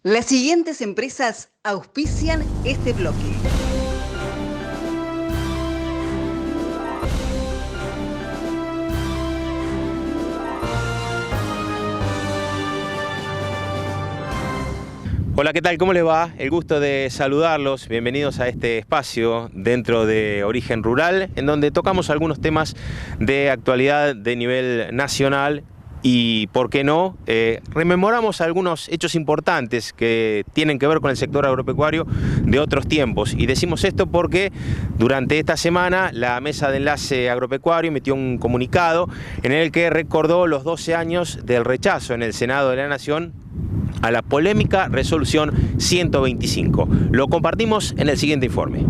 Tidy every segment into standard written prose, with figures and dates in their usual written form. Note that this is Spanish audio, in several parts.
Las siguientes empresas auspician este bloque. Hola, ¿qué tal? ¿Cómo les va? El gusto de saludarlos. Bienvenidos a este espacio dentro de Origen Rural, en donde tocamos algunos temas de actualidad de nivel nacional y, ¿por qué no?, rememoramos algunos hechos importantes que tienen que ver con el sector agropecuario de otros tiempos. Y decimos esto porque durante esta semana la Mesa de Enlace Agropecuario emitió un comunicado en el que recordó los 12 años del rechazo en el Senado de la Nación a la polémica resolución 125. Lo compartimos en el siguiente informe.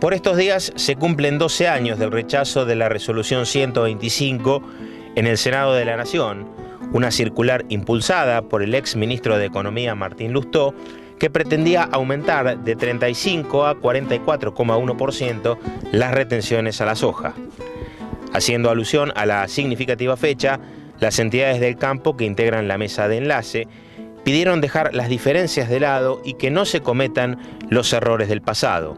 Por estos días se cumplen 12 años del rechazo de la resolución 125 en el Senado de la Nación, una circular impulsada por el ex ministro de Economía Martín Lustó, que pretendía aumentar de 35 a 44,1% las retenciones a la soja. Haciendo alusión a la significativa fecha, las entidades del campo que integran la mesa de enlace pidieron dejar las diferencias de lado y que no se cometan los errores del pasado.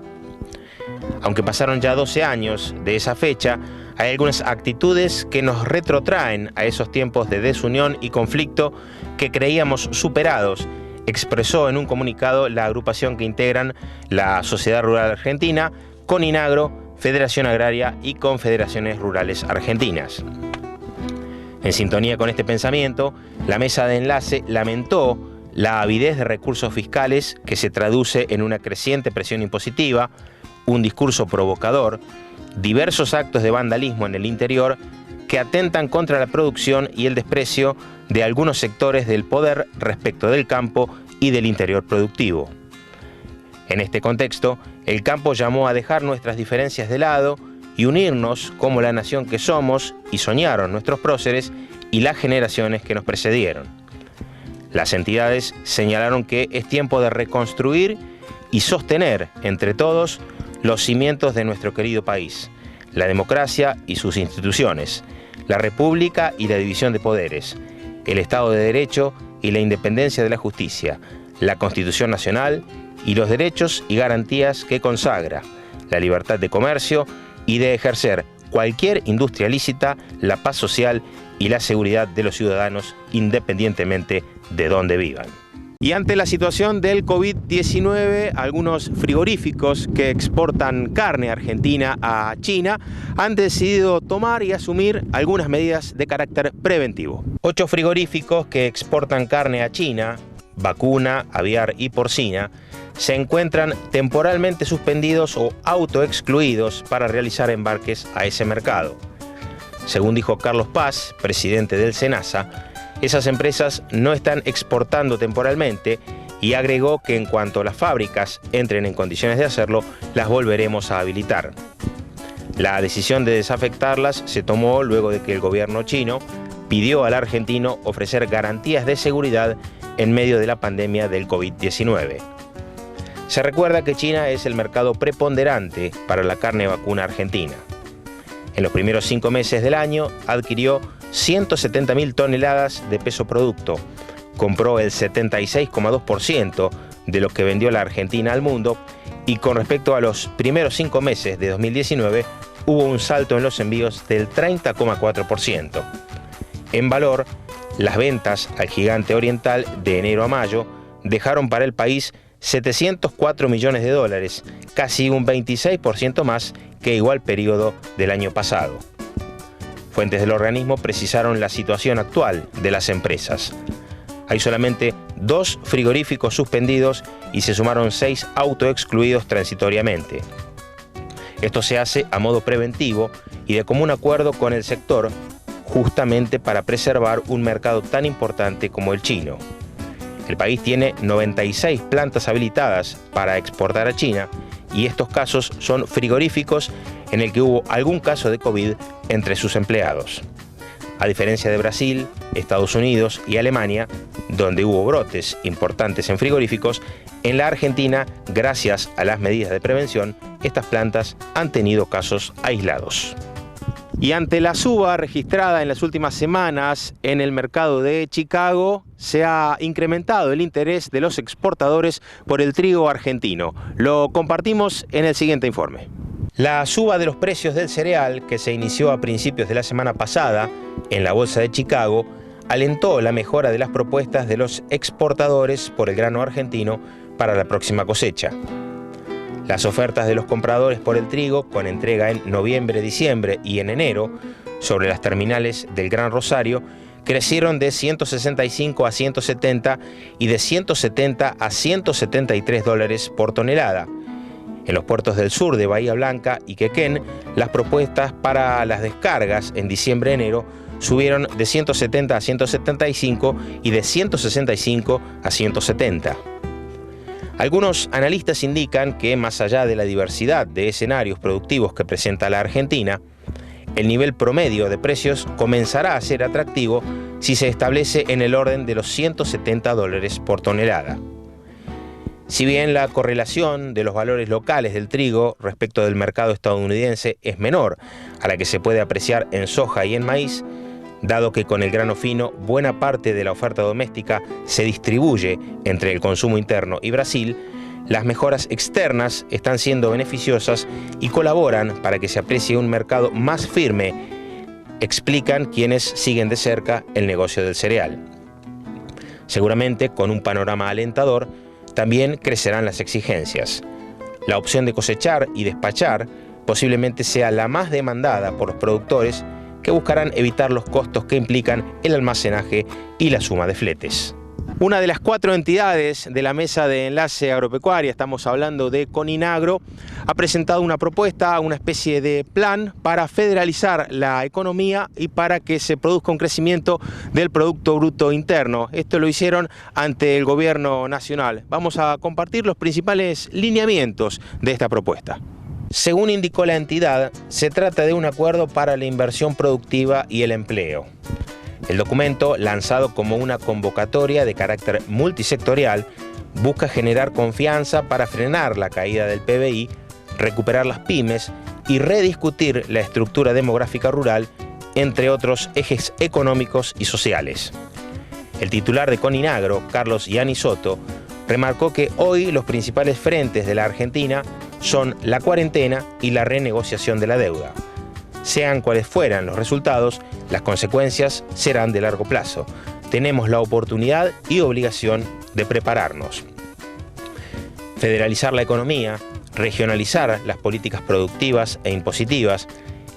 Aunque pasaron ya 12 años de esa fecha, hay algunas actitudes que nos retrotraen a esos tiempos de desunión y conflicto que creíamos superados, expresó en un comunicado la agrupación que integran la Sociedad Rural Argentina, CONINAGRO, Federación Agraria y Confederaciones Rurales Argentinas. En sintonía con este pensamiento, la mesa de enlace lamentó la avidez de recursos fiscales que se traduce en una creciente presión impositiva, un discurso provocador, diversos actos de vandalismo en el interior que atentan contra la producción y el desprecio de algunos sectores del poder respecto del campo y del interior productivo. En este contexto, el campo llamó a dejar nuestras diferencias de lado y unirnos como la nación que somos y soñaron nuestros próceres y las generaciones que nos precedieron. Las entidades señalaron que es tiempo de reconstruir y sostener entre todos los cimientos de nuestro querido país, la democracia y sus instituciones, la república y la división de poderes, el Estado de Derecho y la independencia de la justicia, la Constitución Nacional y los derechos y garantías que consagra, la libertad de comercio y de ejercer cualquier industria lícita, la paz social y la seguridad de los ciudadanos independientemente de dónde vivan. Y ante la situación del COVID-19, algunos frigoríficos que exportan carne argentina a China han decidido tomar y asumir algunas medidas de carácter preventivo. 8 frigoríficos que exportan carne a China, vacuna, aviar y porcina, se encuentran temporalmente suspendidos o autoexcluidos para realizar embarques a ese mercado. Según dijo Carlos Paz, presidente del SENASA, esas empresas no están exportando temporalmente y agregó que en cuanto las fábricas entren en condiciones de hacerlo, las volveremos a habilitar. La decisión de desafectarlas se tomó luego de que el gobierno chino pidió al argentino ofrecer garantías de seguridad en medio de la pandemia del COVID-19. Se recuerda que China es el mercado preponderante para la carne vacuna argentina. En los primeros 5 meses del año adquirió 170.000 toneladas de peso producto, compró el 76,2% de lo que vendió la Argentina al mundo y con respecto a los primeros 5 meses de 2019 hubo un salto en los envíos del 30,4%. En valor, las ventas al gigante oriental de enero a mayo dejaron para el país 704 millones de dólares, casi un 26% más que igual periodo del año pasado. Fuentes del organismo precisaron la situación actual de las empresas. Hay solamente 2 frigoríficos suspendidos y se sumaron 6 autoexcluidos transitoriamente. Esto se hace a modo preventivo y de común acuerdo con el sector, justamente para preservar un mercado tan importante como el chino. El país tiene 96 plantas habilitadas para exportar a China y estos casos son frigoríficos en el que hubo algún caso de COVID entre sus empleados. A diferencia de Brasil, Estados Unidos y Alemania, donde hubo brotes importantes en frigoríficos, en la Argentina, gracias a las medidas de prevención, estas plantas han tenido casos aislados. Y ante la suba registrada en las últimas semanas en el mercado de Chicago, se ha incrementado el interés de los exportadores por el trigo argentino. Lo compartimos en el siguiente informe. La suba de los precios del cereal, que se inició a principios de la semana pasada en la bolsa de Chicago, alentó la mejora de las propuestas de los exportadores por el grano argentino para la próxima cosecha. Las ofertas de los compradores por el trigo, con entrega en noviembre, diciembre y en enero, sobre las terminales del Gran Rosario, crecieron de 165 a 170 y de 170 a 173 dólares por tonelada. En los puertos del sur de Bahía Blanca y Quequén, las propuestas para las descargas en diciembre-enero subieron de 170 a 175 y de 165 a 170. Algunos analistas indican que, más allá de la diversidad de escenarios productivos que presenta la Argentina, el nivel promedio de precios comenzará a ser atractivo si se establece en el orden de los 170 dólares por tonelada. Si bien la correlación de los valores locales del trigo respecto del mercado estadounidense es menor a la que se puede apreciar en soja y en maíz, dado que con el grano fino buena parte de la oferta doméstica se distribuye entre el consumo interno y Brasil, las mejoras externas están siendo beneficiosas y colaboran para que se aprecie un mercado más firme, explican quienes siguen de cerca el negocio del cereal. Seguramente, con un panorama alentador, también crecerán las exigencias. La opción de cosechar y despachar posiblemente sea la más demandada por los productores, que buscarán evitar los costos que implican el almacenaje y la suma de fletes. Una de las 4 entidades de la Mesa de Enlace Agropecuaria, estamos hablando de Coninagro, ha presentado una propuesta, una especie de plan para federalizar la economía y para que se produzca un crecimiento del Producto Bruto Interno. Esto lo hicieron ante el Gobierno Nacional. Vamos a compartir los principales lineamientos de esta propuesta. Según indicó la entidad, se trata de un acuerdo para la inversión productiva y el empleo. El documento, lanzado como una convocatoria de carácter multisectorial, busca generar confianza para frenar la caída del PBI, recuperar las pymes y rediscutir la estructura demográfica rural, entre otros ejes económicos y sociales. El titular de Coninagro, Carlos Gianni Soto, remarcó que hoy los principales frentes de la Argentina son la cuarentena y la renegociación de la deuda. Sean cuales fueran los resultados, las consecuencias serán de largo plazo. Tenemos la oportunidad y obligación de prepararnos. Federalizar la economía, regionalizar las políticas productivas e impositivas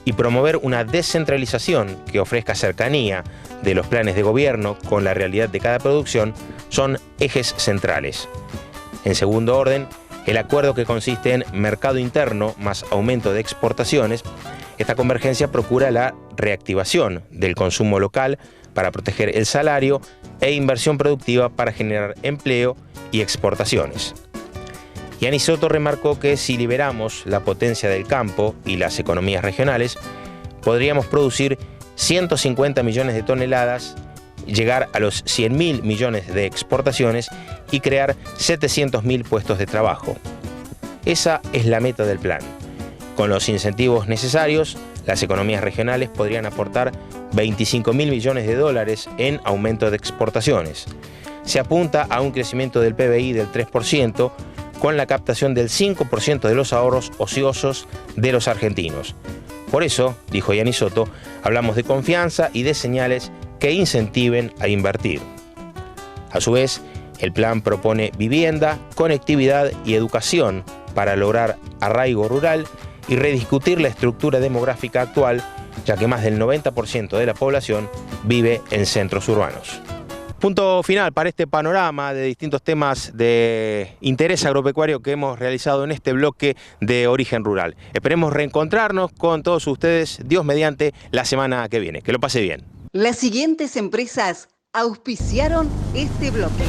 y promover una descentralización que ofrezca cercanía de los planes de gobierno con la realidad de cada producción son ejes centrales. En segundo orden, el acuerdo, que consiste en mercado interno más aumento de exportaciones. Esta convergencia procura la reactivación del consumo local para proteger el salario e inversión productiva para generar empleo y exportaciones. Gianni Soto remarcó que si liberamos la potencia del campo y las economías regionales, podríamos producir 150 millones de toneladas, llegar a los 100.000 millones de exportaciones y crear 700.000 puestos de trabajo. Esa es la meta del plan. Con los incentivos necesarios, las economías regionales podrían aportar 25.000 millones de dólares en aumento de exportaciones. Se apunta a un crecimiento del PBI del 3%, con la captación del 5% de los ahorros ociosos de los argentinos. Por eso, dijo Gianni Soto, hablamos de confianza y de señales que incentiven a invertir. A su vez, el plan propone vivienda, conectividad y educación para lograr arraigo rural y rediscutir la estructura demográfica actual, ya que más del 90% de la población vive en centros urbanos. Punto final para este panorama de distintos temas de interés agropecuario que hemos realizado en este bloque de Origen Rural. Esperemos reencontrarnos con todos ustedes, Dios mediante, la semana que viene. Que lo pase bien. Las siguientes empresas auspiciaron este bloque.